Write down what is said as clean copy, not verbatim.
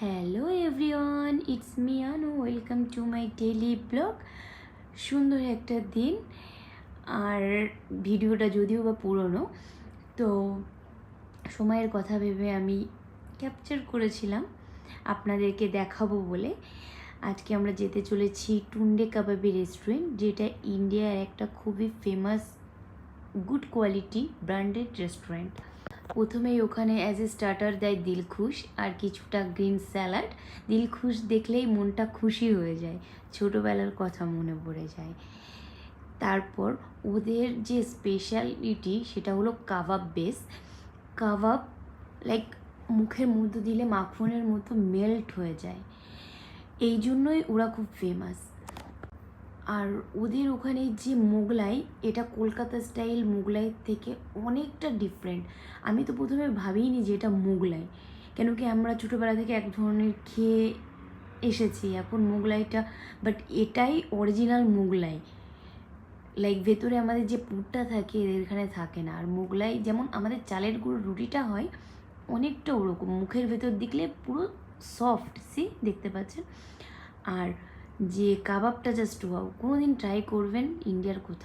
Hello everyone, it's me Anu. Welcome to my daily blog. সুন্দর একটা দিন। আর ভিডিওটা যদিও বা পুরনো, তো সময়ের কথা ভেবে আমি ক্যাপচার করেছিলাম আপনাদেরকে দেখাবো বলে। আজকে আমরা যেতে চলেছি টুন্ডে কাবাবি রেস্টুরেন্ট, যেটা ইন্ডিয়ার একটা খুবই famous good quality branded restaurant. প্রথমেই ওখানে অ্যাজ এ স্টার্টার দেয় দিলখুশ আর কিছুটা গ্রিন স্যালাড। দিলখুশ দেখলেই মনটা খুশি হয়ে যায়, ছোটোবেলার কথা মনে পড়ে যায়। তারপর ওদের যে স্পেশালিটি সেটা হলো কাবাব বেস। কাবাব লাইক মুখের মধ্যে দিলে মাখনের মতো মেল্ট হয়ে যায়, এই জন্যই ওরা খুব ফেমাস। আর ওদের ওখানে যে মোগলাই, এটা কলকাতা স্টাইল মোগলাই থেকে অনেকটা ডিফারেন্ট। আমি তো প্রথমে ভাবিনি যে এটা মোগলাই, কেন কি আমরা ছোটোবেলা থেকে এক ধরনের খেয়ে এসেছি এখন মোগলাইটা, বাট এটাই অরিজিনাল মোগলাই। লাইক ভেতরে আমাদের যে পুরটা থাকে এদের এখানে থাকে না। আর মোগলাই যেমন আমাদের চালের গুঁড়ো রুটিটা হয়, অনেকটা ওরকম মুখের ভেতর দিকলে পুরো সফট, দেখতে পাচ্ছেন। আর যে কাবাবটা জাস্ট ওয়াও, কোনো দিন ট্রাই করবেন, ইন্ডিয়ার কোথাও